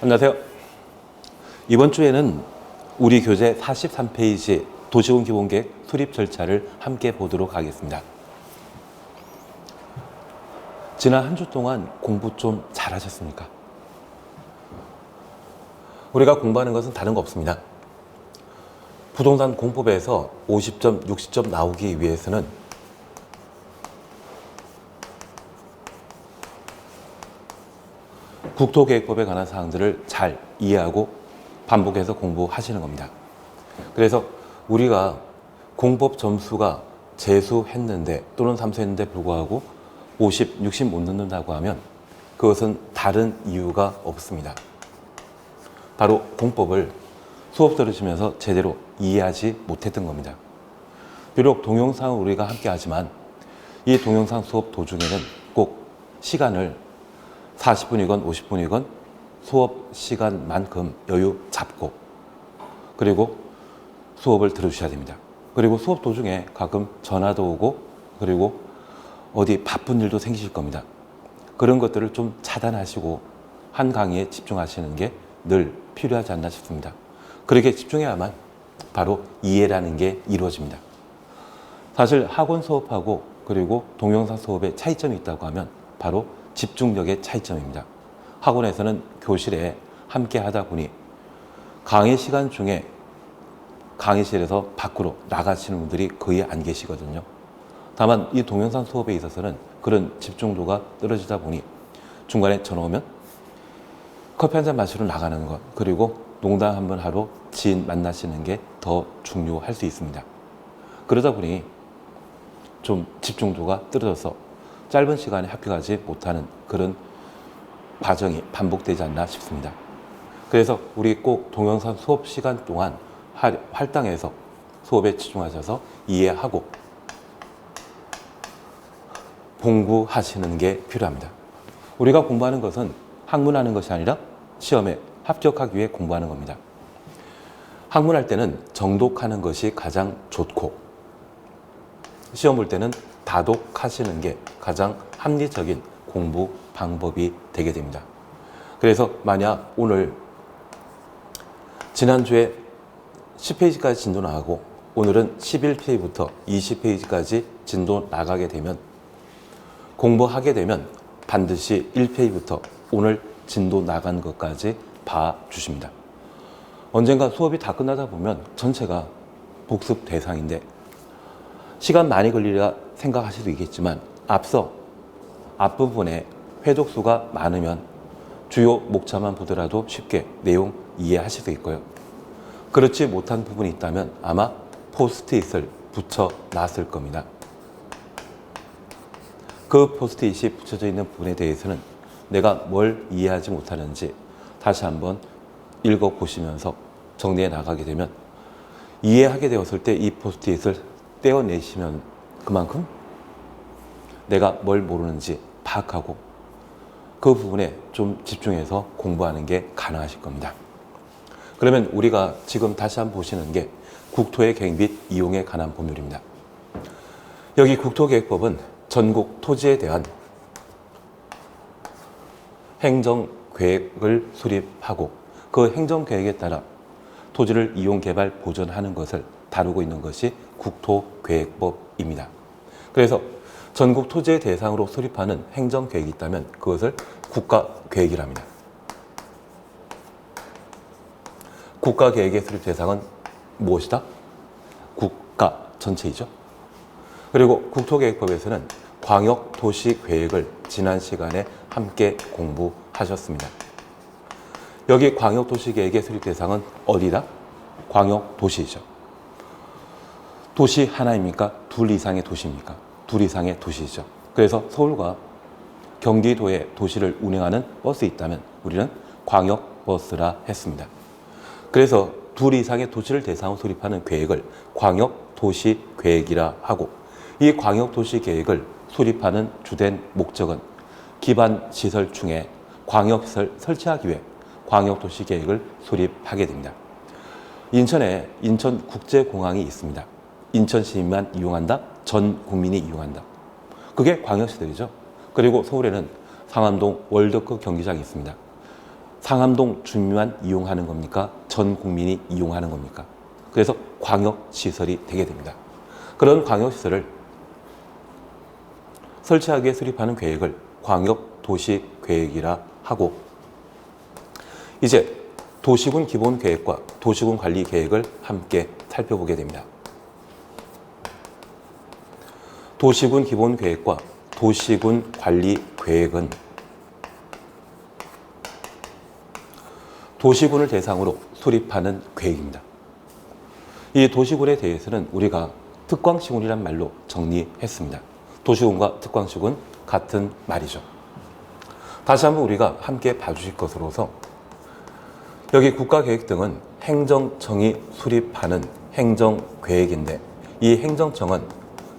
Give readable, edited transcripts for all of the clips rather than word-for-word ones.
안녕하세요. 이번 주에는 우리 교재 43페이지 도시군 기본계획 수립 절차를 함께 보도록 하겠습니다. 지난 한 주 동안 공부 좀 잘하셨습니까? 우리가 공부하는 것은 다른 거 없습니다. 부동산 공법에서 50점, 60점 나오기 위해서는 국토계획법에 관한 사항들을 잘 이해하고 반복해서 공부하시는 겁니다. 그래서 우리가 공법 점수가 재수했는데 또는 삼수했는데 불구하고 50, 60 못 넣는다고 하면 그것은 다른 이유가 없습니다. 바로 공법을 수업 들으시면서 제대로 이해하지 못했던 겁니다. 비록 동영상을 우리가 함께 하지만 이 동영상 수업 도중에는 꼭 시간을 40분이건 50분이건 수업 시간만큼 여유 잡고 그리고 수업을 들어주셔야 됩니다. 그리고 수업 도중에 가끔 전화도 오고 그리고 어디 바쁜 일도 생기실 겁니다. 그런 것들을 좀 차단하시고 한 강의에 집중하시는 게 늘 필요하지 않나 싶습니다. 그렇게 집중해야만 바로 이해라는 게 이루어집니다. 사실 학원 수업하고 그리고 동영상 수업의 차이점이 있다고 하면 바로 집중력의 차이점입니다. 학원에서는 교실에 함께 하다 보니 강의 시간 중에 강의실에서 밖으로 나가시는 분들이 거의 안 계시거든요. 다만 이 동영상 수업에 있어서는 그런 집중도가 떨어지다 보니 중간에 전화 오면 커피 한잔 마시러 나가는 것 그리고 농담 한번 하러 지인 만나시는 게 더 중요할 수 있습니다. 그러다 보니 좀 집중도가 떨어져서 짧은 시간에 합격하지 못하는 그런 과정이 반복되지 않나 싶습니다. 그래서 우리 꼭 동영상 수업 시간 동안 할당해서 수업에 집중하셔서 이해하고 공부하시는 게 필요합니다. 우리가 공부하는 것은 학문하는 것이 아니라 시험에 합격하기 위해 공부하는 겁니다. 학문할 때는 정독하는 것이 가장 좋고 시험 볼 때는 다독하시는 게 가장 합리적인 공부 방법이 되게 됩니다. 그래서 만약 오늘 지난주에 10페이지까지 진도 나가고 오늘은 11페이지부터 20페이지까지 진도 나가게 되면 공부하게 되면 반드시 1페이지부터 오늘 진도 나간 것까지 봐주십니다. 언젠가 수업이 다 끝나다 보면 전체가 복습 대상인데 시간 많이 걸리리라 생각하실 수 있겠지만 앞서 앞부분에 회독수가 많으면 주요 목차만 보더라도 쉽게 내용 이해하실 수 있고요. 그렇지 못한 부분이 있다면 아마 포스트잇을 붙여놨을 겁니다. 그 포스트잇이 붙여져 있는 부분에 대해서는 내가 뭘 이해하지 못하는지 다시 한번 읽어보시면서 정리해 나가게 되면 이해하게 되었을 때 이 포스트잇을 떼어내시면 그만큼 내가 뭘 모르는지 파악하고 그 부분에 좀 집중해서 공부하는 게 가능하실 겁니다. 그러면 우리가 지금 다시 한번 보시는 게 국토의 계획 및 이용에 관한 법률입니다. 여기 국토계획법은 전국 토지에 대한 행정계획을 수립하고 그 행정계획에 따라 토지를 이용, 개발, 보존하는 것을 다루고 있는 것이 국토계획법입니다. 그래서 전국 토지의 대상으로 수립하는 행정계획이 있다면 그것을 국가계획이랍니다. 국가계획의 수립 대상은 무엇이다? 국가 전체이죠. 그리고 국토계획법에서는 광역도시계획을 지난 시간에 함께 공부하셨습니다. 여기 광역도시계획의 수립 대상은 어디다? 광역도시이죠. 도시 하나입니까? 둘 이상의 도시입니까? 둘 이상의 도시이죠. 그래서 서울과 경기도의 도시를 운행하는 버스 있다면 우리는 광역버스라 했습니다. 그래서 둘 이상의 도시를 대상으로 수립하는 계획을 광역도시계획이라 하고 이 광역도시계획을 수립하는 주된 목적은 기반시설 중에 광역시설 설치하기 위해 광역도시계획을 수립하게 됩니다. 인천에 인천국제공항이 있습니다. 인천 시민만 이용한다? 전 국민이 이용한다. 그게 광역시설이죠. 그리고 서울에는 상암동 월드컵 경기장이 있습니다. 상암동 주민만 이용하는 겁니까? 전 국민이 이용하는 겁니까? 그래서 광역시설이 되게 됩니다. 그런 광역시설을 설치하기 위해 수립하는 계획을 광역도시계획이라 하고, 이제 도시군 기본계획과 도시군 관리계획을 함께 살펴보게 됩니다. 도시군 기본계획과 도시군 관리계획은 도시군을 대상으로 수립하는 계획입니다. 이 도시군에 대해서는 우리가 특광시군이란 말로 정리했습니다. 도시군과 특광시군 같은 말이죠. 다시 한번 우리가 함께 봐주실 것으로서, 여기 국가계획 등은 행정청이 수립하는 행정계획인데, 이 행정청은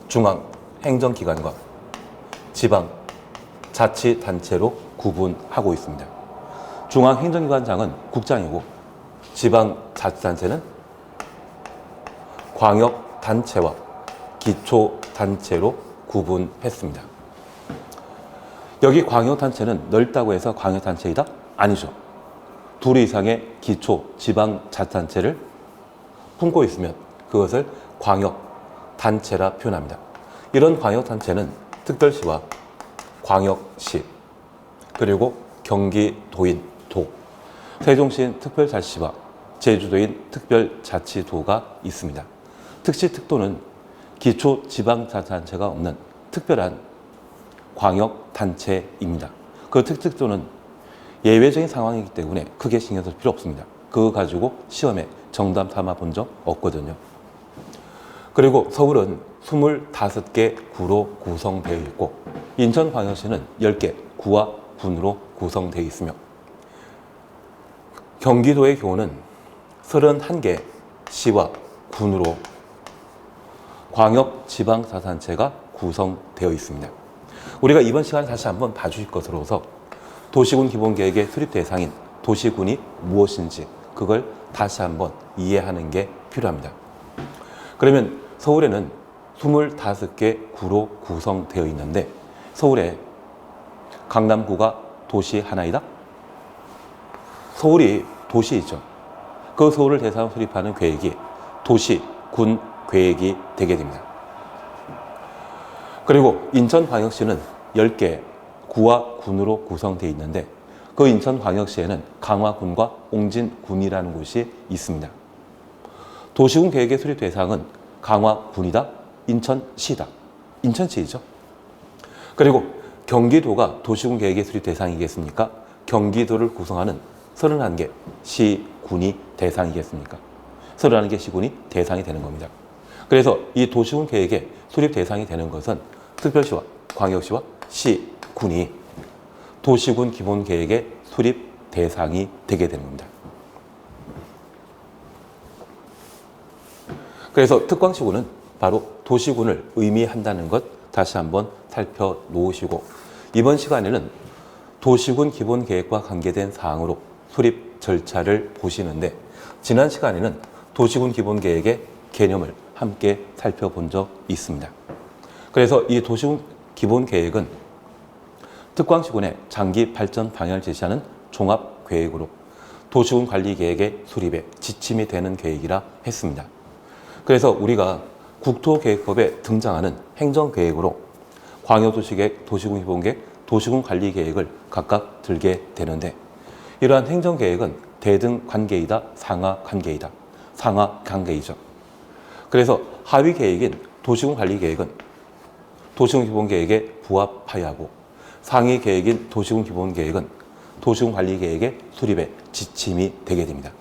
중앙 행정기관과 지방 자치단체로 구분하고 있습니다. 중앙 행정기관장은 국장이고, 지방 자치단체는 광역단체와 기초단체로 구분했습니다. 여기 광역단체는 넓다고 해서 광역단체이다? 아니죠. 둘 이상의 기초 지방자치단체를 품고 있으면 그것을 광역단체라 표현합니다. 이런 광역단체는 특별시와 광역시, 그리고 경기도인 도, 세종시인 특별자치시와 제주도인 특별자치도가 있습니다. 특시, 특도는 기초 지방자치단체가 없는 특별한 광역단체입니다. 그 특도는 예외적인 상황이기 때문에 크게 신경 쓸 필요 없습니다. 그거 가지고 시험에 정답 삼아 본 적 없거든요. 그리고 서울은 25개 구로 구성되어 있고, 인천광역시는 10개 구와 군으로 구성되어 있으며, 경기도의 경우는 31개 시와 군으로 광역지방자치단체가 구성되어 있습니다. 우리가 이번 시간에 다시 한번 봐주실 것으로서 도시군 기본계획의 수립 대상인 도시군이 무엇인지 그걸 다시 한번 이해하는 게 필요합니다. 그러면 서울에는 25개 구로 구성되어 있는데, 서울에 강남구가 도시 하나이다? 서울이 도시이죠. 그 서울을 대상으로 수립하는 계획이 도시군 계획이 되게 됩니다. 그리고 인천광역시는 10개 구와 군으로 구성되어 있는데, 그 인천광역시에는 강화군과 옹진군이라는 곳이 있습니다. 도시군 계획의 수립 대상은 강화군이다? 인천시다? 인천시이죠. 그리고 경기도가 도시군 계획의 수립 대상이겠습니까? 경기도를 구성하는 31개 시군이 대상이겠습니까? 31개 시군이 대상이 되는 겁니다. 그래서 이 도시군 계획의 수립 대상이 되는 것은 특별시와 광역시와 시군이 도시군 기본계획의 수립 대상이 되게 되는 겁니다. 그래서 특광시군은 바로 도시군을 의미한다는 것 다시 한번 살펴놓으시고, 이번 시간에는 도시군 기본계획과 관계된 사항으로 수립 절차를 보시는데, 지난 시간에는 도시군 기본계획의 개념을 함께 살펴본 적 있습니다. 그래서 이 도시군 기본계획은 특광시군의 장기 발전 방향을 제시하는 종합계획으로 도시군 관리계획의 수립에 지침이 되는 계획이라 했습니다. 그래서 우리가 국토계획법에 등장하는 행정계획으로 광역도시계획, 도시군 기본계획, 도시군 관리계획을 각각 들게 되는데, 이러한 행정계획은 대등관계이다, 상하관계이다, 상하관계이죠. 그래서 하위계획인 도시군 관리계획은 도시군 기본계획에 부합하여야 하고, 상위 계획인 도시군 기본계획은 도시군 관리계획의 수립에 지침이 되게 됩니다.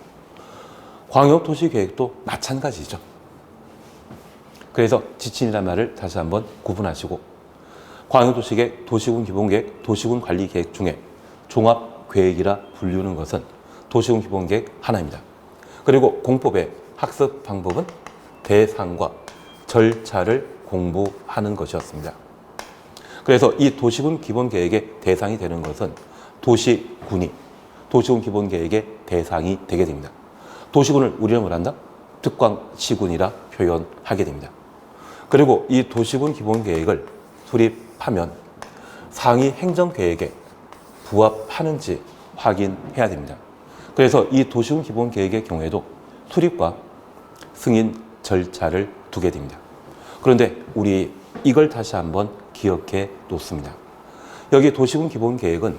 광역도시계획도 마찬가지죠. 그래서 지침이라는 말을 다시 한번 구분하시고, 광역도시계획, 도시군 기본계획, 도시군 관리계획 중에 종합계획이라 불리는 것은 도시군 기본계획 하나입니다. 그리고 공법의 학습 방법은 대상과 절차를 공부하는 것이었습니다. 그래서 이 도시군 기본계획의 대상이 되는 것은 도시군이 도시군 기본계획의 대상이 되게 됩니다. 도시군을 우리는 뭐란다? 특광시군이라 표현하게 됩니다. 그리고 이 도시군 기본계획을 수립하면 상위 행정계획에 부합하는지 확인해야 됩니다. 그래서 이 도시군 기본 계획의 경우에도 수립과 승인 절차를 두게 됩니다. 그런데 우리 이걸 다시 한번 기억해 놓습니다. 여기 도시군 기본 계획은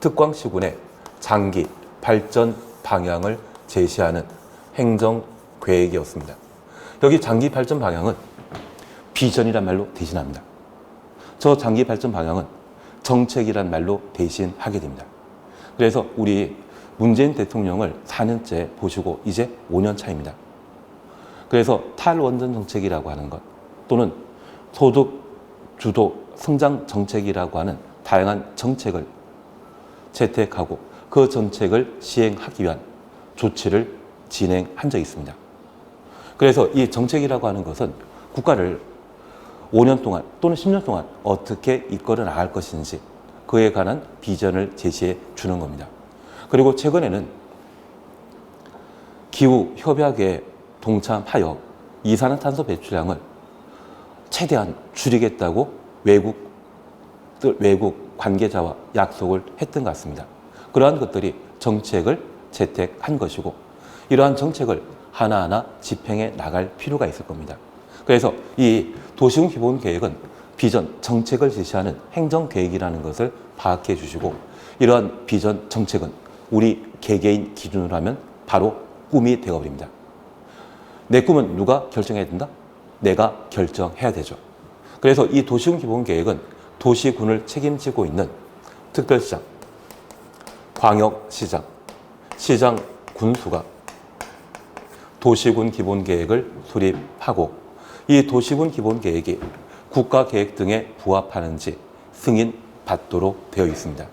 특광시군의 장기 발전 방향을 제시하는 행정 계획이었습니다. 여기 장기 발전 방향은 비전이란 말로 대신합니다. 저 장기 발전 방향은 정책이란 말로 대신하게 됩니다. 그래서 우리 문재인 대통령을 4년째 보시고 이제 5년 차입니다. 그래서 탈원전 정책이라고 하는 것 또는 소득 주도 성장 정책이라고 하는 다양한 정책을 채택하고 그 정책을 시행하기 위한 조치를 진행한 적이 있습니다. 그래서 이 정책이라고 하는 것은 국가를 5년 동안 또는 10년 동안 어떻게 이끌어 나갈 것인지 그에 관한 비전을 제시해 주는 겁니다. 그리고 최근에는 기후 협약에 동참하여 이산화탄소 배출량을 최대한 줄이겠다고 외국 관계자와 약속을 했던 것 같습니다. 그러한 것들이 정책을 채택한 것이고 이러한 정책을 하나하나 집행해 나갈 필요가 있을 겁니다. 그래서 이 도시군 기본 계획은 비전, 정책을 제시하는 행정계획이라는 것을 파악해 주시고 이러한 비전, 정책은 우리 개개인 기준으로 하면 바로 꿈이 되어버립니다. 내 꿈은 누가 결정해야 된다? 내가 결정해야 되죠. 그래서 이 도시군 기본 계획은 도시군을 책임지고 있는 특별시장, 광역시장, 시장 군수가 도시군 기본 계획을 수립하고 이 도시군 기본 계획이 국가계획 등에 부합하는지 승인받도록 되어 있습니다.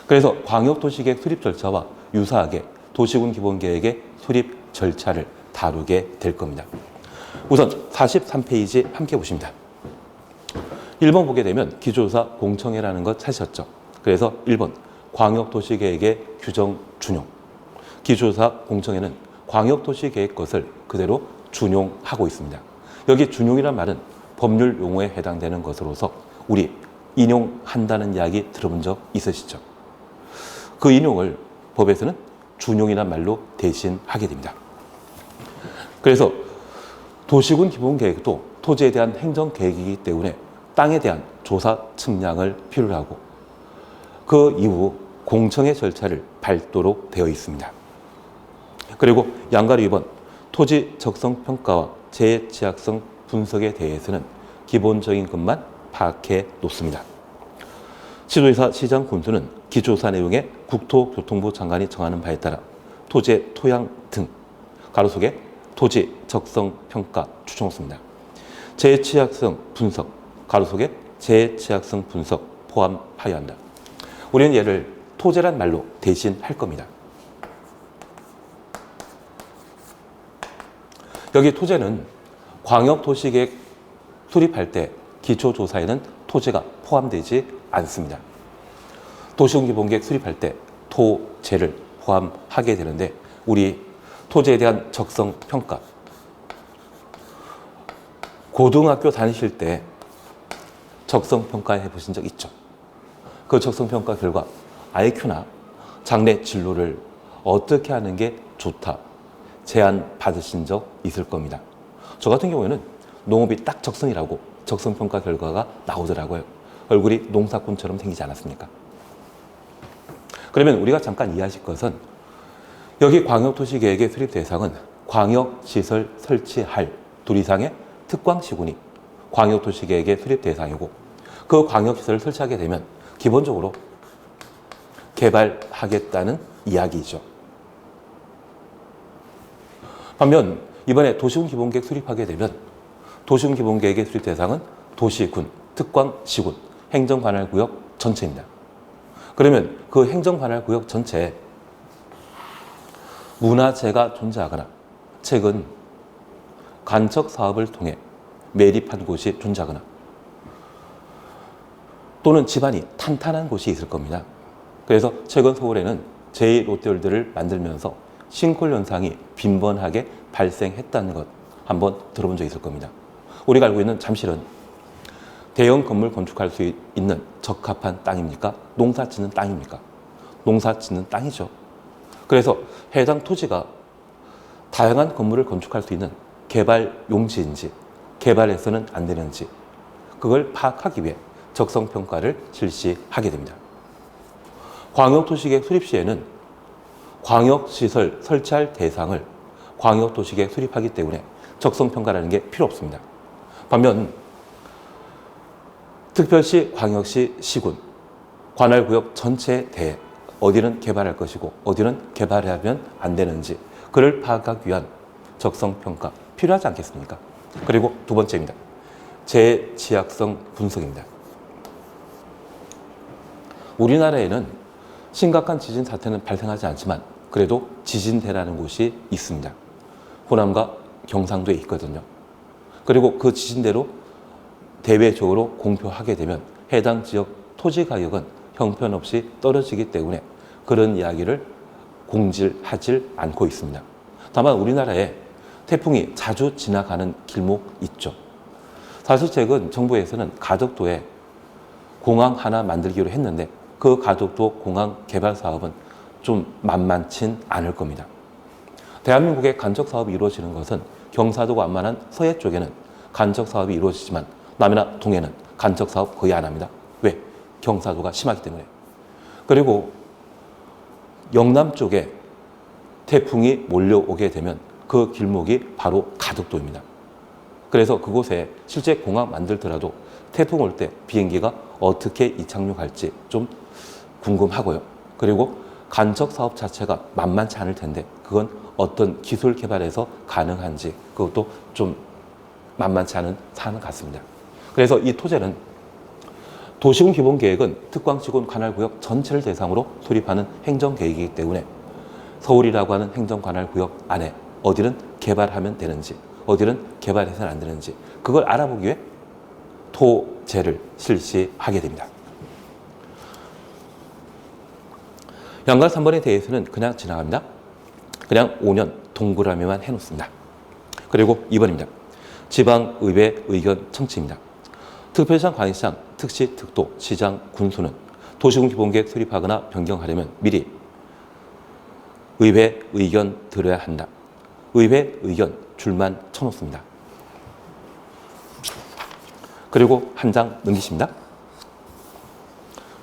그래서 광역도시계획 수립 절차와 유사하게 도시군 기본 계획의 수립 절차를 다루게 될 겁니다. 우선 43페이지 함께 보십니다. 1번 보게 되면 기초조사 공청회라는 것 찾으셨죠. 그래서 1번 광역도시계획의 규정 준용. 기초조사 공청회는 광역도시계획 것을 그대로 준용하고 있습니다. 여기 준용이란 말은 법률 용어에 해당되는 것으로서 우리 인용한다는 이야기 들어본 적 있으시죠? 그 인용을 법에서는 준용이란 말로 대신하게 됩니다. 그래서 도시군 기본계획도 토지에 대한 행정계획이기 때문에 땅에 대한 조사 측량을 필요로 하고 그 이후 공청회 절차를 밟도록 되어 있습니다. 그리고 양가로 2번 토지 적성 평가와 재취약성 분석에 대해서는 기본적인 것만 파악해 놓습니다. 시도지사 시장 군수는 기초조사 내용에 국토교통부 장관이 정하는 바에 따라 토지의 토양 등 가로 속에 토지 적성 평가 추정수입니다. 재취약성 분석 가로 속에 재취약성 분석 포함하여야 한다. 우리는 얘를 토지란 말로 대신할 겁니다. 여기 토지는 광역도시계획 수립할 때 기초조사에는 토지가 포함되지 않습니다. 도시군기본계획 수립할 때 토지를 포함하게 되는데 우리 토지에 대한 적성평가 고등학교 다니실 때 적성평가 해보신 적 있죠? 그 적성평가 결과 IQ나 장래 진로를 어떻게 하는 게 좋다 제안 받으신 적 있을 겁니다. 저 같은 경우에는 농업이 딱 적성이라고 적성평가 결과가 나오더라고요. 얼굴이 농사꾼처럼 생기지 않았습니까? 그러면 우리가 잠깐 이해하실 것은 여기 광역도시계획의 수립 대상은 광역시설 설치할 둘 이상의 특광시군이 광역도시계획의 수립 대상이고 그 광역시설을 설치하게 되면 기본적으로 개발하겠다는 이야기죠. 반면 이번에 도시군 기본계획 수립하게 되면 도시군 기본계획의 수립 대상은 도시군, 특광시군, 행정관할구역 전체입니다. 그러면 그 행정관할구역 전체에 문화재가 존재하거나 최근 간척 사업을 통해 매립한 곳이 존재하거나 또는 집안이 탄탄한 곳이 있을 겁니다. 그래서 최근 서울에는 제2롯데월드를 만들면서 싱크홀 현상이 빈번하게 발생했다는 것 한번 들어본 적 있을 겁니다. 우리가 알고 있는 잠실은 대형 건물 건축할 수 있는 적합한 땅입니까? 농사 짓는 땅입니까? 농사 짓는 땅이죠. 그래서 해당 토지가 다양한 건물을 건축할 수 있는 개발 용지인지 개발해서는 안 되는지 그걸 파악하기 위해 적성평가를 실시하게 됩니다. 광역도시계획 수립 시에는 광역시설 설치할 대상을 광역도시계획 수립하기 때문에 적성평가라는 게 필요 없습니다. 반면 특별시, 광역시, 시군, 관할구역 전체에 대해 어디는 개발할 것이고 어디는 개발하면 안 되는지 그를 파악하기 위한 적성평가 필요하지 않겠습니까? 그리고 두 번째입니다. 재지역성 분석입니다. 우리나라에는 심각한 지진 사태는 발생하지 않지만 그래도 지진대라는 곳이 있습니다. 호남과 경상도에 있거든요. 그리고 그 지진대로 대외적으로 공표하게 되면 해당 지역 토지 가격은 형편없이 떨어지기 때문에 그런 이야기를 공지하지 않고 있습니다. 다만 우리나라에 태풍이 자주 지나가는 길목 있죠. 사실 최근 정부에서는 가덕도에 공항 하나 만들기로 했는데 그 가덕도 공항 개발 사업은 좀 만만치 않을 겁니다. 대한민국의 간척 사업이 이루어지는 것은 경사도가 완만한 서해 쪽에는 간척 사업이 이루어지지만 남해나 동해는 간척 사업 거의 안 합니다. 왜? 경사도가 심하기 때문에. 그리고 영남 쪽에 태풍이 몰려오게 되면 그 길목이 바로 가덕도입니다. 그래서 그곳에 실제 공항 만들더라도 태풍 올 때 비행기가 어떻게 이착륙할지 좀 궁금하고요. 그리고 간척 사업 자체가 만만치 않을 텐데 그건 어떤 기술 개발에서 가능한지 그것도 좀 만만치 않은 사안 같습니다. 그래서 이 토지는 도시군 기본계획은 특광지구 관할구역 전체를 대상으로 수립하는 행정계획이기 때문에 서울이라고 하는 행정관할구역 안에 어디는 개발하면 되는지 어디는 개발해서는 안 되는지 그걸 알아보기 위해 토제를 실시하게 됩니다. 양가 3번에 대해서는 그냥 지나갑니다. 그냥 5년 동그라미만 해놓습니다. 그리고 2번입니다. 지방의회 의견 청취입니다. 특별시장, 광역시장, 특시, 특도, 시장, 군수는 도시군 기본계획 수립하거나 변경하려면 미리 의회 의견 들어야 한다. 의회 의견 줄만 쳐놓습니다. 그리고 한 장 넘기십니다.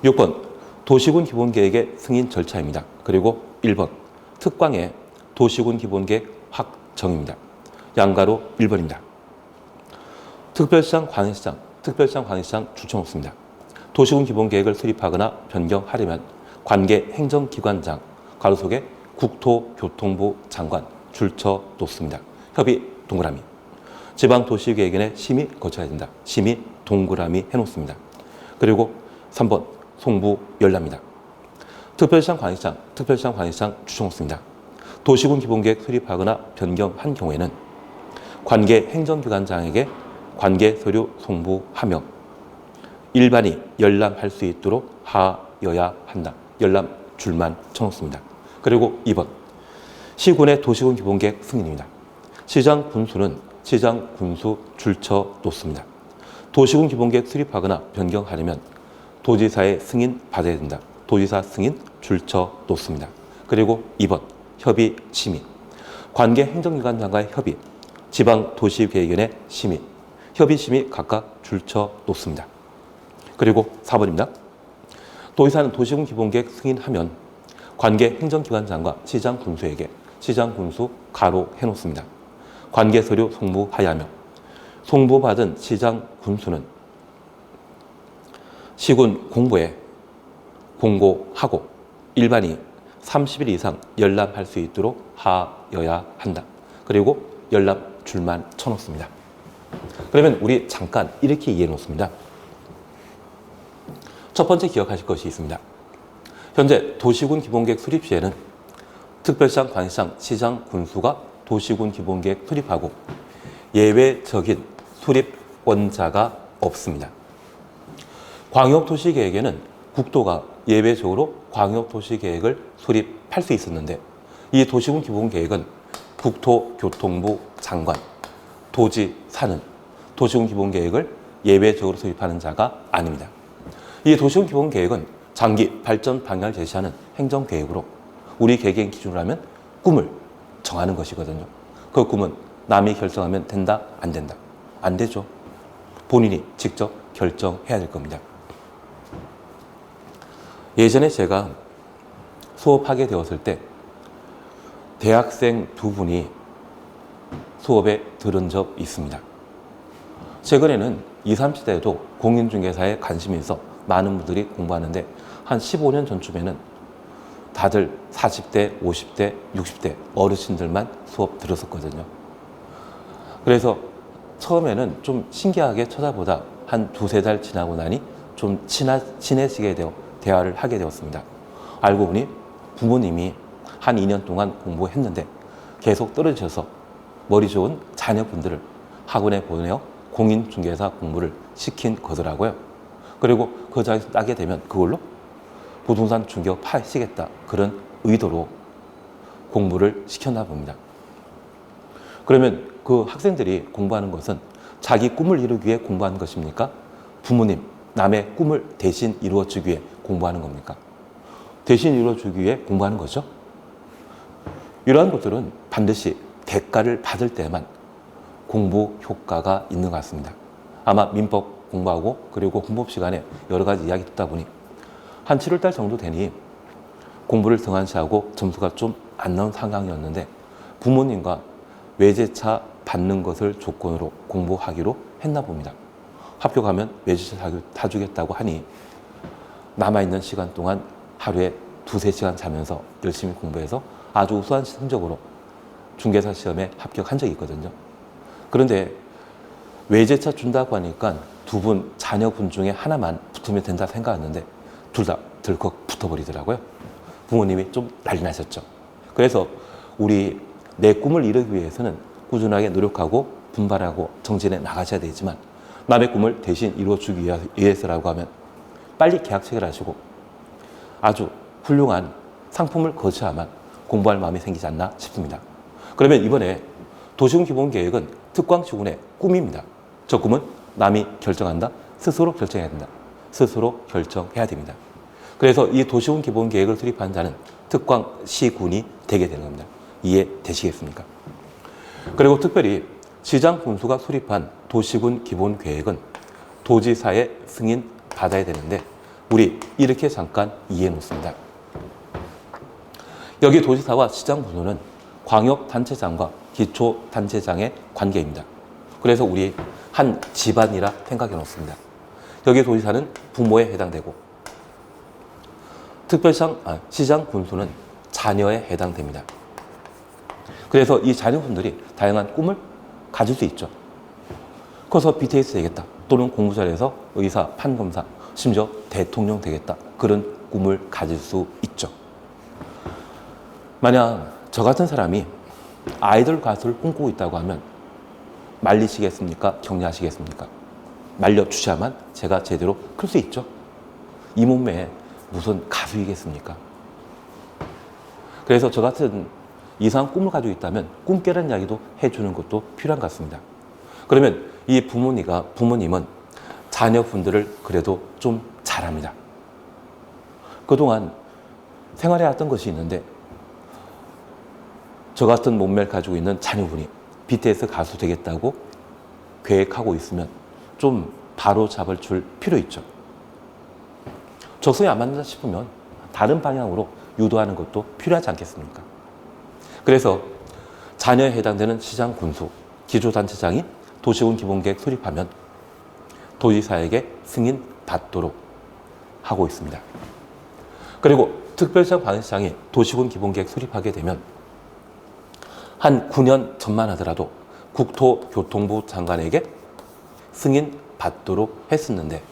6번 도시군 기본계획의 승인 절차입니다. 그리고 1번 특광의 도시군 기본계획 확정입니다. 양가로 1번입니다. 특별시장, 광역시장, 특별시장, 광역시장 줄쳐놓습니다. 도시군 기본계획을 수립하거나 변경하려면 관계 행정기관장, 가로 속에 국토교통부 장관 줄쳐 놓습니다. 협의 동그라미. 지방도시계획위원회 심의 거쳐야 된다. 심의 동그라미 해놓습니다. 그리고 3번 송부 열납니다. 특별시장, 광역시장, 특별시장, 광역시장 줄쳐놓습니다. 도시군 기본계획 수립하거나 변경한 경우에는 관계 행정기관장에게 관계 서류 송부하며 일반이 열람할 수 있도록 하여야 한다. 열람 줄만 쳐놓습니다. 그리고 2번 시군의 도시군 기본계획 승인입니다. 시장 군수는 시장 군수 줄쳐 놓습니다. 도시군 기본계획 수립하거나 변경하려면 도지사의 승인 받아야 된다. 도지사 승인 줄쳐 놓습니다. 그리고 2번 협의 심의. 관계 행정기관장과의 협의, 지방도시계획위원회 심의, 협의 심의 각각 줄쳐 놓습니다. 그리고 4번입니다. 도지사는 도시군 기본계획 승인하면 관계 행정기관장과 시장 군수에게 시장 군수 가로 해놓습니다. 관계 서류 송부하여야 하며 송부받은 시장 군수는 시군 공보에 공고하고 일반이 30일 이상 열람할 수 있도록 하여야 한다. 그리고 열람 줄만 쳐놓습니다. 그러면 우리 잠깐 이렇게 이해해 놓습니다. 첫 번째 기억하실 것이 있습니다. 현재 도시군 기본계획 수립 시에는 특별시장, 광역시장, 시장, 군수가 도시군 기본계획 수립하고 예외적인 수립원자가 없습니다. 광역도시계획에는 국도가 예외적으로 광역도시계획을 수립할 수 있었는데 이 도시군 기본계획은 국토교통부 장관, 도지사는 도시군 기본계획을 예외적으로 수립하는 자가 아닙니다. 이 도시군 기본계획은 장기 발전 방향을 제시하는 행정계획으로 우리 개개인 기준으로 하면 꿈을 정하는 것이거든요. 그 꿈은 남이 결정하면 된다, 안 된다? 안 되죠. 본인이 직접 결정해야 될 겁니다. 예전에 제가 수업하게 되었을 때 대학생 두 분이 수업에 들은 적 있습니다. 최근에는 20, 30대에도 공인중개사에 관심이 있어 많은 분들이 공부하는데 한 15년 전쯤에는 다들 40대, 50대, 60대 어르신들만 수업 들었었거든요. 그래서 처음에는 좀 신기하게 쳐다보다 한 두세 달 지나고 나니 좀 친해지게 되어 대화를 하게 되었습니다. 알고 보니 부모님이 한 2년 동안 공부했는데 계속 떨어지셔서 머리 좋은 자녀분들을 학원에 보내어 공인중개사 공부를 시킨 거더라고요. 그리고 그 자리에서 따게 되면 그걸로 부동산 중개업 하시겠다, 그런 의도로 공부를 시켰나 봅니다. 그러면 그 학생들이 공부하는 것은 자기 꿈을 이루기 위해 공부하는 것입니까? 부모님, 남의 꿈을 대신 이루어주기 위해 공부하는 겁니까? 대신 이루어주기 위해 공부하는 거죠. 이러한 것들은 반드시 대가를 받을 때만 공부 효과가 있는 것 같습니다. 아마 민법 공부하고 그리고 공법 시간에 여러 가지 이야기 듣다 보니 한 7월달 정도 되니 공부를 등한시하고 점수가 좀 안 나온 상황이었는데 부모님과 외제차 받는 것을 조건으로 공부하기로 했나 봅니다. 합격하면 외제차 타주겠다고 하니 남아있는 시간 동안 하루에 두세 시간 자면서 열심히 공부해서 아주 우수한 성적으로 중개사 시험에 합격한 적이 있거든요. 그런데 외제차 준다고 하니까 두 분 자녀분 중에 하나만 붙으면 된다 생각했는데 둘 다 덜컥 붙어버리더라고요. 부모님이 좀 난리 나셨죠. 그래서 우리 내 꿈을 이루기 위해서는 꾸준하게 노력하고 분발하고 정진해 나가셔야 되지만 남의 꿈을 대신 이루어주기 위해서라고 하면 빨리 계약 체결하시고 아주 훌륭한 상품을 거쳐야만 공부할 마음이 생기지 않나 싶습니다. 그러면 이번에 도시군 기본계획은 특광시군의 꿈입니다. 저 꿈은 남이 결정한다. 스스로 결정해야 된다. 스스로 결정해야 됩니다. 그래서 이 도시군 기본계획을 수립한 자는 특광시군이 되게 되는 겁니다. 이해되시겠습니까? 그리고 특별히 시장 군수가 수립한 도시군 기본계획은 도지사의 승인 받아야 되는데 우리 이렇게 잠깐 이해해 놓습니다. 여기 도지사와 시장 군수는 광역단체장과 기초단체장의 관계입니다. 그래서 우리 한 집안이라 생각해 놓습니다. 여기 도지사는 부모에 해당되고 시장 군수는 자녀에 해당됩니다. 그래서 이 자녀분들이 다양한 꿈을 가질 수 있죠. 커서 BTS 되겠다, 또는 공부 잘해서 의사, 판검사, 심지어 대통령 되겠다, 그런 꿈을 가질 수 있죠. 만약 저 같은 사람이 아이돌 가수를 꿈꾸고 있다고 하면 말리시겠습니까? 격려하시겠습니까? 말려주셔야만 제가 제대로 클 수 있죠. 이 몸매에 무슨 가수이겠습니까? 그래서 저 같은 이상한 꿈을 가지고 있다면 꿈 깨라는 이야기도 해주는 것도 필요한 것 같습니다. 그러면 이 부모님은 자녀분들을 그래도 좀 잘합니다. 그동안 생활해왔던 것이 있는데 저 같은 몸매를 가지고 있는 자녀분이 BTS 가수 되겠다고 계획하고 있으면 좀 바로 잡을 줄 필요 있죠. 적성이 안 맞는다 싶으면 다른 방향으로 유도하는 것도 필요하지 않겠습니까? 그래서 자녀에 해당되는 시장 군수, 기초단체장이 도시군 기본계획 수립하면 도지사에게 승인 받도록 하고 있습니다. 그리고 특별시장 관할시장이 도시군 기본계획 수립하게 되면 한 9년 전만 하더라도 국토교통부 장관에게 승인 받도록 했었는데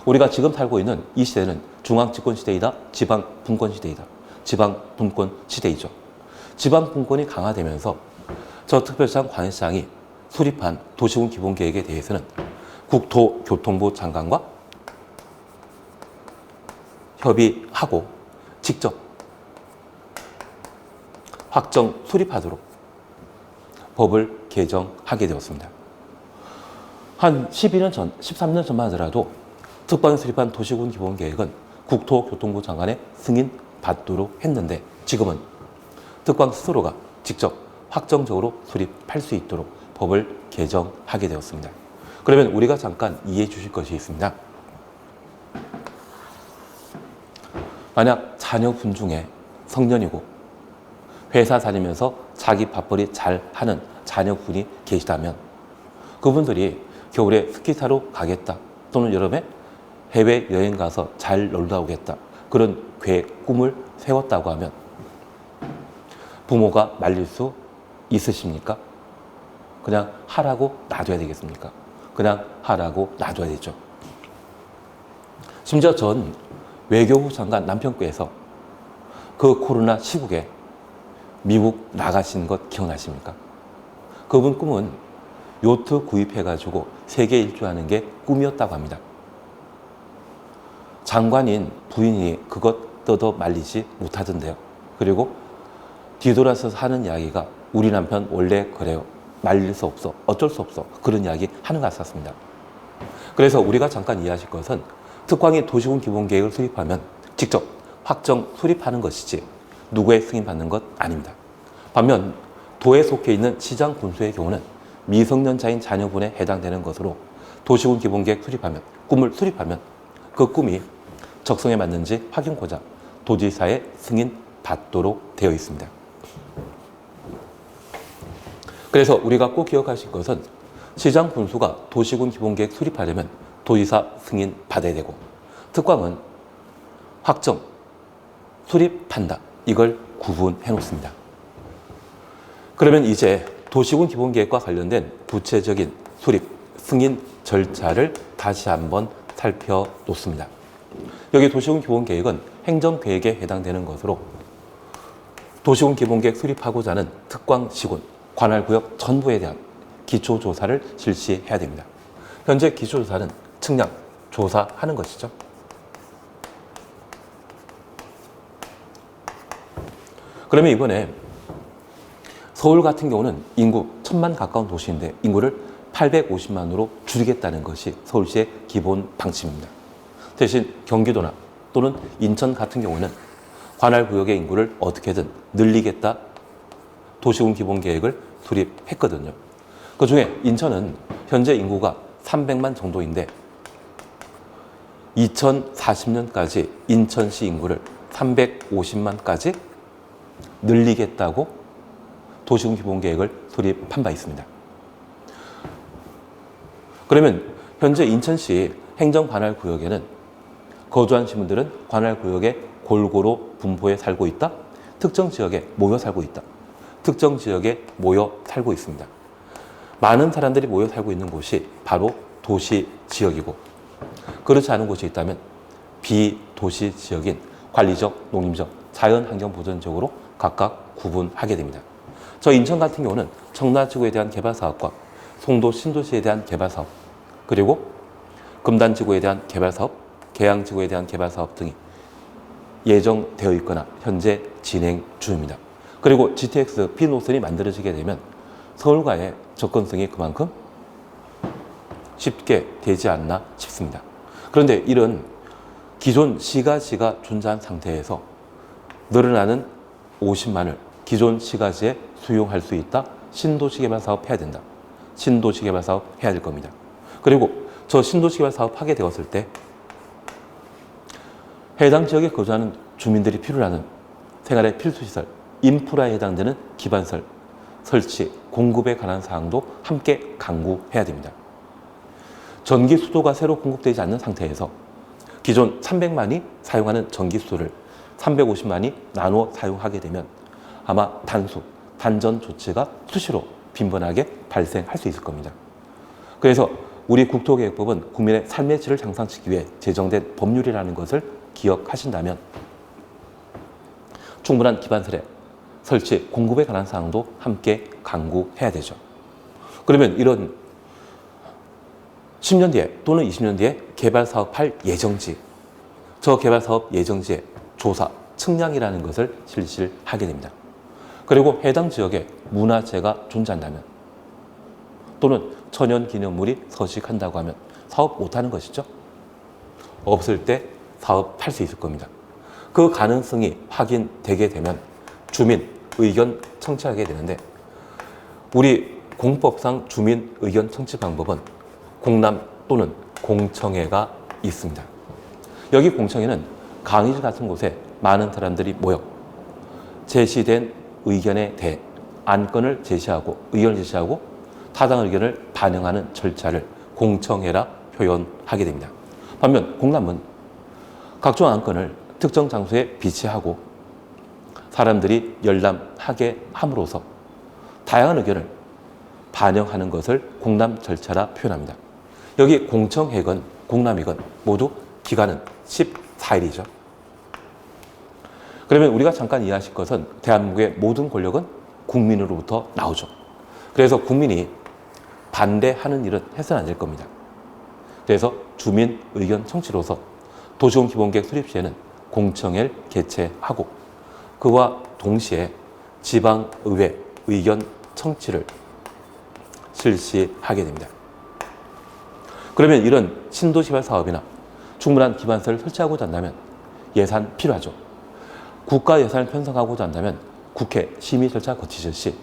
우리가 지금 살고 있는 이 시대는 중앙집권 시대이다, 지방분권 시대이다. 지방분권 시대이죠. 지방분권이 강화되면서 저 특별시장 관할시장이 수립한 도시군 기본계획에 대해서는 국토교통부 장관과 협의하고 직접 확정 수립하도록 법을 개정하게 되었습니다. 한 12년 전, 13년 전만 하더라도 특방이 수립한 도시군 기본계획은 국토교통부 장관의 승인 받도록 했는데 지금은 특광 스스로가 직접 확정적으로 수립할 수 있도록 법을 개정하게 되었습니다. 그러면 우리가 잠깐 이해해 주실 것이 있습니다. 만약 자녀분 중에 성년이고 회사 다니면서 자기 밥벌이 잘 하는 자녀분이 계시다면 그분들이 겨울에 스키 타러 가겠다 또는 여름에 해외여행 가서 잘 놀다 오겠다 그런 계획, 꿈을 세웠다고 하면 부모가 말릴 수 있으십니까? 그냥 하라고 놔둬야 되겠습니까? 그냥 하라고 놔둬야 되죠. 심지어 전 외교부 장관 남편께서 그 코로나 시국에 미국 나가신 것 기억나십니까? 그분 꿈은 요트 구입해가지고 세계 일주하는 게 꿈이었다고 합니다. 장관인 부인이 그것 뜯어 말리지 못하던데요. 그리고 뒤돌아서 하는 이야기가 우리 남편 원래 그래요. 말릴 수 없어. 어쩔 수 없어. 그런 이야기 하는 것 같았습니다. 그래서 우리가 잠깐 이해하실 것은 특광이 도시군 기본계획을 수립하면 직접 확정 수립하는 것이지 누구의 승인받는 것 아닙니다. 반면 도에 속해 있는 시장 군수의 경우는 미성년자인 자녀분에 해당되는 것으로 도시군 기본계획 수립하면 꿈을 수립하면 그 꿈이 적성에 맞는지 확인고자 도지사의 승인 받도록 되어 있습니다. 그래서 우리가 꼭 기억하실 것은 시장 군수가 도시군 기본계획 수립하려면 도지사 승인 받아야 되고 특광은 확정, 수립한다. 이걸 구분해 놓습니다. 그러면 이제 도시군 기본계획과 관련된 구체적인 수립, 승인 절차를 다시 한번 살펴놓습니다. 여기 도시군 기본계획은 행정계획에 해당되는 것으로 도시군 기본계획 수립하고자 하는 특광시군, 관할구역 전부에 대한 기초조사를 실시해야 됩니다. 현재 기초조사는 측량, 조사하는 것이죠. 그러면 이번에 서울 같은 경우는 인구 1000만 가까운 도시인데 인구를 850만으로 줄이겠다는 것이 서울시의 기본 방침입니다. 대신 경기도나 또는 인천 같은 경우는 관할구역의 인구를 어떻게든 늘리겠다 도시군 기본계획을 수립했거든요. 그중에 인천은 현재 인구가 300만 정도인데 2040년까지 인천시 인구를 350만까지 늘리겠다고 도시군 기본계획을 수립한 바 있습니다. 그러면 현재 인천시 행정관할구역에는 거주한 시민들은 관할구역에 골고루 분포해 살고 있다. 특정 지역에 모여 살고 있다. 특정 지역에 모여 살고 있습니다. 많은 사람들이 모여 살고 있는 곳이 바로 도시 지역이고 그렇지 않은 곳이 있다면 비도시 지역인 관리적, 농림적, 자연환경보전적으로 각각 구분하게 됩니다. 저 인천 같은 경우는 청라지구에 대한 개발사업과 송도 신도시에 대한 개발사업 그리고 금단지구에 대한 개발사업, 계양지구에 대한 개발사업 등이 예정되어 있거나 현재 진행 중입니다. 그리고 GTX B노선이 만들어지게 되면 서울과의 접근성이 그만큼 쉽게 되지 않나 싶습니다. 그런데 이런 기존 시가지가 존재한 상태에서 늘어나는 50만을 기존 시가지에 수용할 수 있다. 신도시 개발 사업 해야 된다. 신도시 개발 사업 해야 될 겁니다. 그리고 저 신도시 개발 사업 하게 되었을 때 해당 지역에 거주하는 주민들이 필요로 하는 생활의 필수시설, 인프라에 해당되는 기반설, 설치, 공급에 관한 사항도 함께 강구해야 됩니다. 전기 수도가 새로 공급되지 않는 상태에서 기존 300만이 사용하는 전기 수도를 350만이 나누어 사용하게 되면 아마 단전 조치가 수시로 빈번하게 발생할 수 있을 겁니다. 그래서 우리 국토계획법은 국민의 삶의 질을 향상시키기 위해 제정된 법률이라는 것을 기억하신다면 충분한 기반설의 설치, 공급에 관한 사항도 함께 강구해야 되죠. 그러면 이런 10년 뒤에 또는 20년 뒤에 개발 사업할 예정지, 저 개발 사업 예정지의 조사, 측량이라는 것을 실시를 하게 됩니다. 그리고 해당 지역에 문화재가 존재한다면 또는 천연기념물이 서식한다고 하면 사업 못하는 것이죠. 없을 때 사업할 수 있을 겁니다. 그 가능성이 확인되게 되면 주민 의견 청취하게 되는데, 우리 공법상 주민 의견 청취 방법은 공람 또는 공청회가 있습니다. 여기 공청회는 강의실 같은 곳에 많은 사람들이 모여 제시된 의견에 대해 안건을 제시하고 의견을 제시하고 타당 의견을 반영하는 절차를 공청회라 표현하게 됩니다. 반면 공람은 각종 안건을 특정 장소에 비치하고 사람들이 열람하게 함으로써 다양한 의견을 반영하는 것을 공람 절차라 표현합니다. 여기 공청회건 공람이건 모두 기간은 14일이죠. 그러면 우리가 잠깐 이해하실 것은 대한민국의 모든 권력은 국민으로부터 나오죠. 그래서 국민이 반대하는 일은 해서는 안 될 겁니다. 그래서 주민 의견 청취로서 도시공 기본계획 수립 시에는 공청회를 개최하고 그와 동시에 지방의회 의견 청취를 실시하게 됩니다. 그러면 이런 신도시발 사업이나 충분한 기반서를 설치하고자 한다면 예산 필요하죠. 국가 예산을 편성하고자 한다면 국회 심의 절차 거치듯이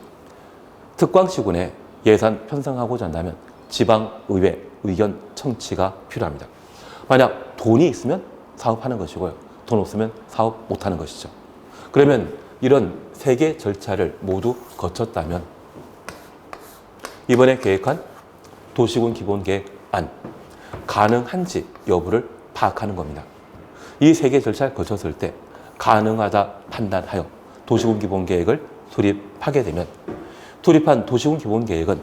특광시군에 예산 편성하고자 한다면 지방의회 의견 청취가 필요합니다. 만약 돈이 있으면 사업하는 것이고요. 돈 없으면 사업 못하는 것이죠. 그러면 이런 세 개 절차를 모두 거쳤다면 이번에 계획한 도시군 기본계획안 가능한지 여부를 파악하는 겁니다. 이 세 개 절차를 거쳤을 때 가능하다 판단하여 도시군 기본계획을 수립하게 되면 수립한 도시군 기본계획은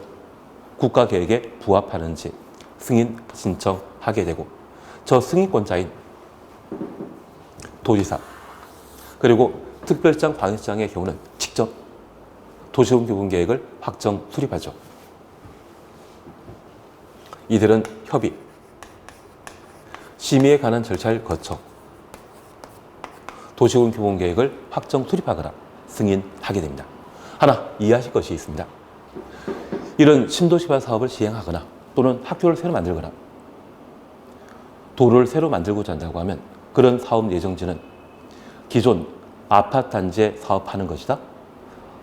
국가계획에 부합하는지 승인 신청하게 되고 저 승인권자인 도지사 그리고 특별시장, 광역시장의 경우는 직접 도시군 기본계획을 확정 수립하죠. 이들은 협의, 심의에 관한 절차를 거쳐 도시군 기본계획을 확정 수립하거나 승인하게 됩니다. 하나 이해하실 것이 있습니다. 이런 신도시발 사업을 시행하거나 또는 학교를 새로 만들거나 도로를 새로 만들고자 한다고 하면 그런 사업 예정지는 기존 아파트 단지에 사업하는 것이다.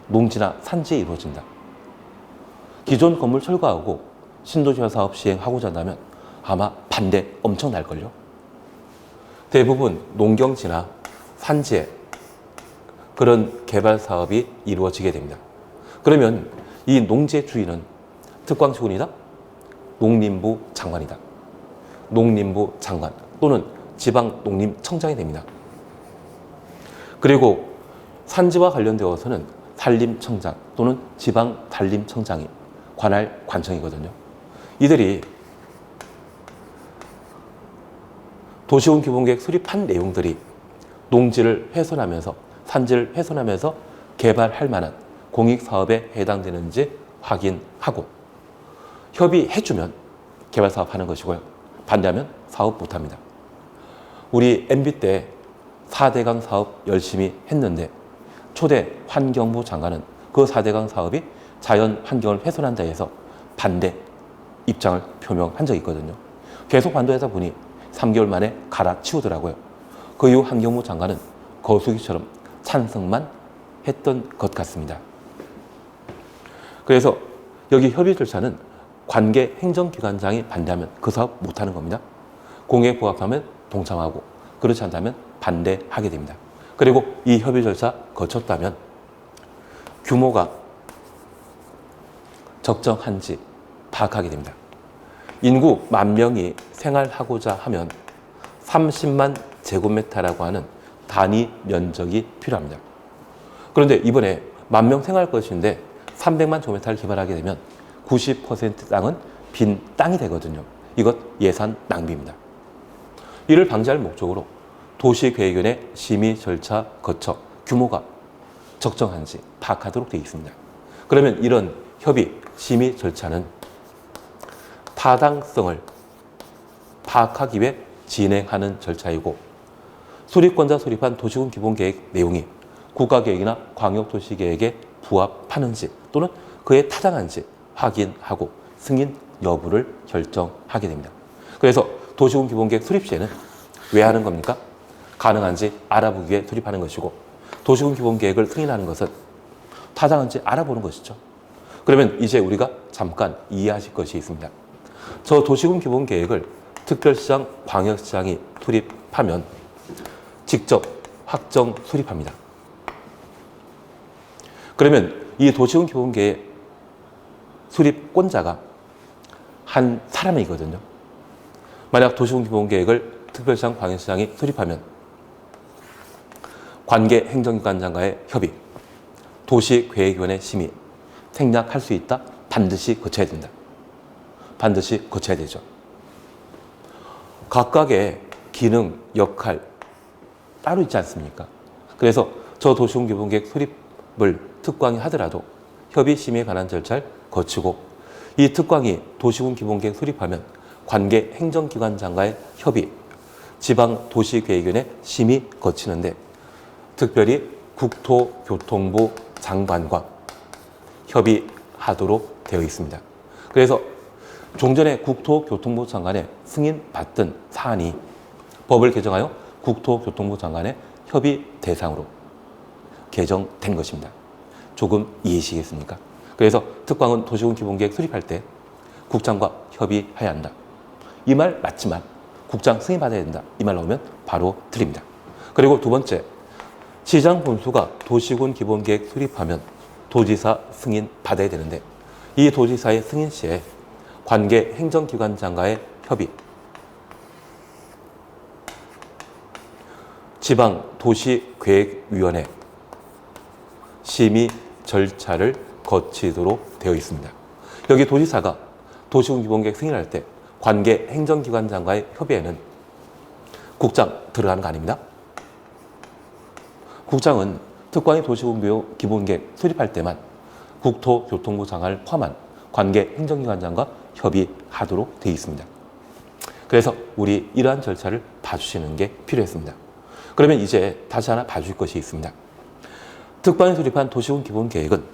농지나 산지에 이루어진다. 기존 건물 철거하고 신도시화 사업 시행하고자 한다면 아마 반대 엄청 날걸요. 대부분 농경지나 산지에 그런 개발 사업이 이루어지게 됩니다. 그러면 이 농지의 주인은 특광시군이다? 농림부 장관이다. 농림부 장관 또는 지방농림청장이 됩니다. 그리고 산지와 관련되어서는 산림청장 또는 지방산림청장이 관할 관청이거든요. 이들이 도시군 기본계획 수립한 내용들이 농지를 훼손하면서 산지를 훼손하면서 개발할 만한 공익사업에 해당되는지 확인하고 협의해주면 개발사업 하는 것이고요. 반대하면 사업 못합니다. 우리 MB 때 4대강 사업 열심히 했는데 초대 환경부 장관은 그 4대강 사업이 자연 환경을 훼손한다 해서 반대 입장을 표명한 적이 있거든요. 계속 반대하다 보니 3개월 만에 갈아치우더라고요. 그 이후 환경부 장관은 거수기처럼 찬성만 했던 것 같습니다. 그래서 여기 협의 절차는 관계 행정기관장이 반대하면 그 사업 못하는 겁니다. 공약에 부합하면 동참하고 그렇지 않다면 반대하게 됩니다. 그리고 이 협의 절차 거쳤다면 규모가 적정한지 파악하게 됩니다. 인구 10,000명이 생활하고자 하면 30만 제곱미터라고 하는 단위 면적이 필요합니다. 그런데 이번에 10,000명 생활할 것인데 300만 제곱미터를 개발하게 되면 90% 땅은 빈 땅이 되거든요. 이것 예산 낭비입니다. 이를 방지할 목적으로 도시계획위원회 심의 절차 거쳐 규모가 적정한지 파악하도록 되어 있습니다. 그러면 이런 협의, 심의 절차는 타당성을 파악하기 위해 진행하는 절차이고 수립권자 수립한 도시군 기본계획 내용이 국가계획이나 광역도시계획에 부합하는지 또는 그에 타당한지 확인하고 승인 여부를 결정하게 됩니다. 그래서 도시군 기본계획 수립 시에는 왜 하는 겁니까? 가능한지 알아보기 위해 수립하는 것이고, 도시군 기본계획을 승인하는 것은 타당한지 알아보는 것이죠. 그러면 이제 우리가 잠깐 이해하실 것이 있습니다. 저 도시군 기본계획을 특별시장, 광역시장이 수립하면 직접 확정 수립합니다. 그러면 이 도시군 기본계획 수립권자가 한 사람이거든요. 만약 도시군 기본계획을 특별시장, 광역시장이 수립하면 관계 행정기관장과의 협의, 도시계획위원회 심의, 생략할 수 있다? 반드시 거쳐야 된다. 반드시 거쳐야 되죠. 각각의 기능, 역할 따로 있지 않습니까? 그래서 저 도시군 기본계획 수립을 특광이 하더라도 협의 심의에 관한 절차를 거치고, 이 특광이 도시군 기본계획 수립하면 관계 행정기관장과의 협의, 지방도시계획위원회 심의 거치는데 특별히 국토교통부 장관과 협의하도록 되어 있습니다. 그래서 종전에 국토교통부 장관의 승인받던 사안이 법을 개정하여 국토교통부 장관의 협의 대상으로 개정된 것입니다. 조금 이해하시겠습니까? 그래서 특광은 도시군 기본계획 수립할 때 국장과 협의해야 한다. 이 말 맞지만 국장 승인받아야 된다. 이 말 나오면 바로 드립니다. 그리고 두 번째, 시장 군수가 도시군 기본계획 수립하면 도지사 승인 받아야 되는데, 이 도지사의 승인 시에 관계 행정기관장과의 협의, 지방도시계획위원회 심의 절차를 거치도록 되어 있습니다. 여기 도지사가 도시군 기본계획 승인할 때 관계 행정기관장과의 협의에는 국장 들어가는 거 아닙니다. 국장은 특광이 도시군 기본계획 수립할 때만 국토교통부 장관을 포함한 관계 행정기관장과 협의하도록 되어 있습니다. 그래서 우리 이러한 절차를 봐주시는 게 필요했습니다. 그러면 이제 다시 하나 봐줄 것이 있습니다. 특광이 수립한 도시군 기본계획은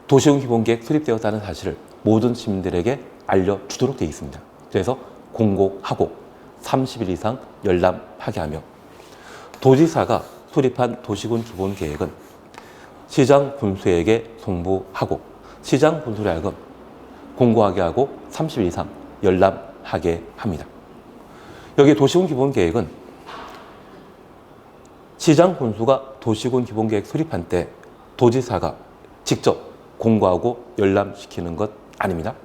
도시군 기본계획 수립되었다는 사실을 모든 시민들에게 알려주도록 되어 있습니다. 그래서 공고하고 30일 이상 열람하게 하며, 도지사가 수립한 도시군 기본계획은 시장 군수에게 송부하고 시장 군수를 하여금 공고하게 하고 30일 이상 열람하게 합니다. 여기 도시군 기본계획은 시장 군수가 도시군 기본계획 수립한 때 도지사가 직접 공고하고 열람시키는 것 아닙니다.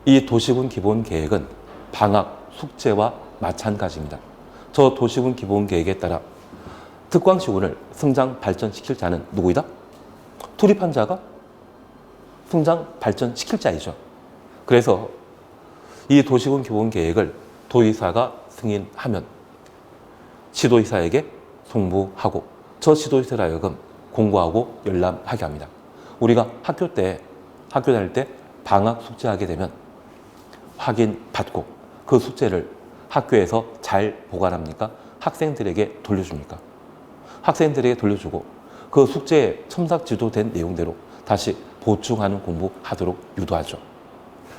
이 도시군 기본계획은 방학 숙제와 마찬가지입니다. 저 도시군 기본계획에 따라 특광시군을 성장 발전시킬 자는 누구이다? 투립한 자가 성장 발전시킬 자이죠. 그래서 이 도시군 기본계획을 도지사가 승인하면 시도지사에게 송부하고 저 시도지사를 하여금 공고하고 열람하게 합니다. 우리가 학교 다닐 때 방학 숙제하게 되면 확인받고 그 숙제를 학교에서 잘 보관합니까? 학생들에게 돌려줍니까? 학생들에게 돌려주고 그 숙제에 첨삭 지도된 내용대로 다시 보충하는 공부하도록 유도하죠.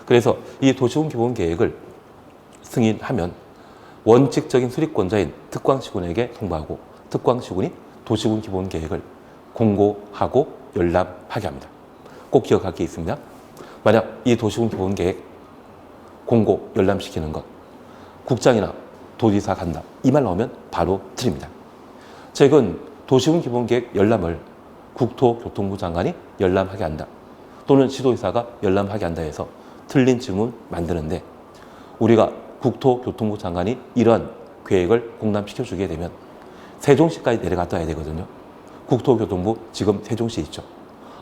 그래서 이 도시군 기본계획을 승인하면 원칙적인 수립권자인 특광시군에게 송부하고 특광시군이 도시군 기본계획을 공고하고 열람하게 합니다. 꼭 기억할 게 있습니다. 만약 이 도시군 기본계획 공고 열람시키는 것 국장이나 도지사 간다, 이 말 나오면 바로 드립니다. 최근 도시군 기본계획 열람을 국토교통부 장관이 열람하게 한다, 또는 시도지사가 열람하게 한다 해서 틀린 질문 만드는데, 우리가 국토교통부 장관이 이러한 계획을 공람시켜주게 되면 세종시까지 내려갔다 와야 되거든요. 국토교통부 지금 세종시에 있죠.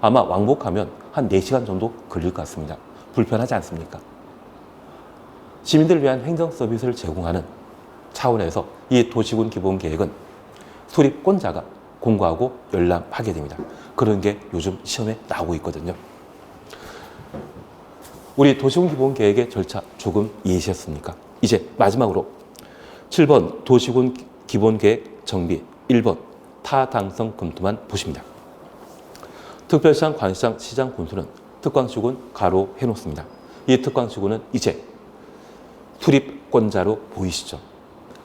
아마 왕복하면 한 4시간 정도 걸릴 것 같습니다. 불편하지 않습니까? 시민들을 위한 행정 서비스를 제공하는 차원에서 이 도시군 기본계획은 수립권자가 공고하고 열람하게 됩니다. 그런 게 요즘 시험에 나오고 있거든요. 우리 도시군 기본계획의 절차 조금 이해하셨습니까? 이제 마지막으로 7번 도시군 기본계획 정비 1번 타당성 검토만 보십니다. 특별시장, 관시장, 시장 군수는 특광시군 가로 해놓습니다. 이 특광시군은 이제 수립권자로 보이시죠?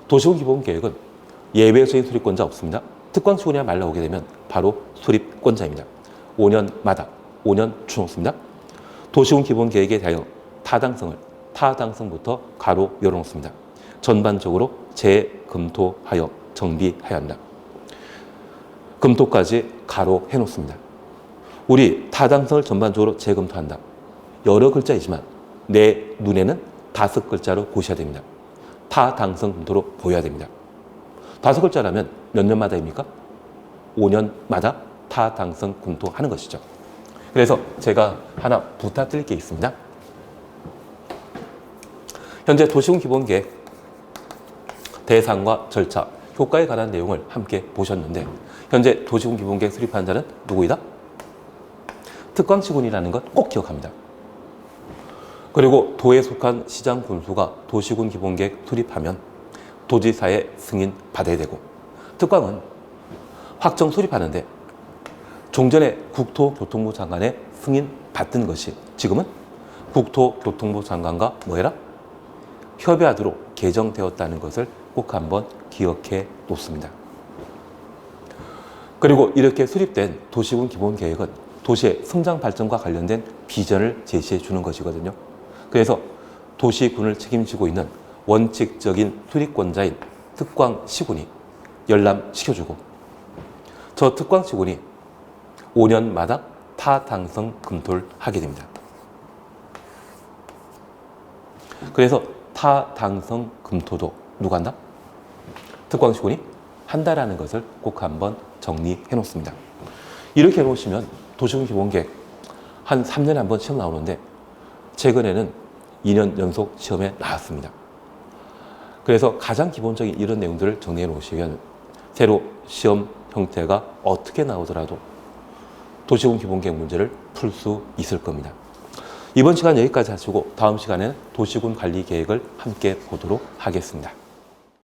도시군 기본계획은 예외적인 수립권자 없습니다. 특광시군이란 말 나오게 되면 바로 수립권자입니다. 5년마다 5년 주놓습니다. 도시군 기본계획에 대하여 타당성부터 가로 열어놓습니다. 전반적으로 재검토하여 정비해야 한다. 검토까지 가로 해놓습니다. 우리 타당성을 전반적으로 재검토한다. 여러 글자이지만 내 눈에는 5글자로 보셔야 됩니다. 타당성 검토로 보여야 됩니다. 5글자라면 몇 년마다입니까? 5년마다 타당성 검토하는 것이죠. 그래서 제가 하나 부탁드릴 게 있습니다. 현재 도시군 기본계획 대상과 절차, 효과에 관한 내용을 함께 보셨는데 현재 도시군 기본계획 수립한 자는 누구이다? 특광시군이라는 것 꼭 기억합니다. 그리고 도에 속한 시장 군수가 도시군 기본계획 수립하면 도지사의 승인 받아야 되고 특광은 확정 수립하는데 종전에 국토교통부 장관의 승인 받던 것이 지금은 국토교통부 장관과 뭐해라? 협의하도록 개정되었다는 것을 꼭 한번 기억해 놓습니다. 그리고 이렇게 수립된 도시군 기본계획은 도시의 성장 발전과 관련된 비전을 제시해 주는 것이거든요. 그래서 도시군을 책임지고 있는 원칙적인 수립권자인 특광시군이 열람시켜주고 저 특광시군이 5년마다 타당성 검토를 하게 됩니다. 그래서 타당성 검토도 누가 한다? 특광시군이 한다라는 것을 꼭 한번 정리해 놓습니다. 이렇게 해놓으시면 도시군 기본계획 한 3년에 한 번 시험 나오는데 최근에는 2년 연속 시험에 나왔습니다. 그래서 가장 기본적인 이런 내용들을 정리해 놓으시면 새로 시험 형태가 어떻게 나오더라도 도시군 기본계획 문제를 풀 수 있을 겁니다. 이번 시간 여기까지 하시고 다음 시간에는 도시군 관리 계획을 함께 보도록 하겠습니다.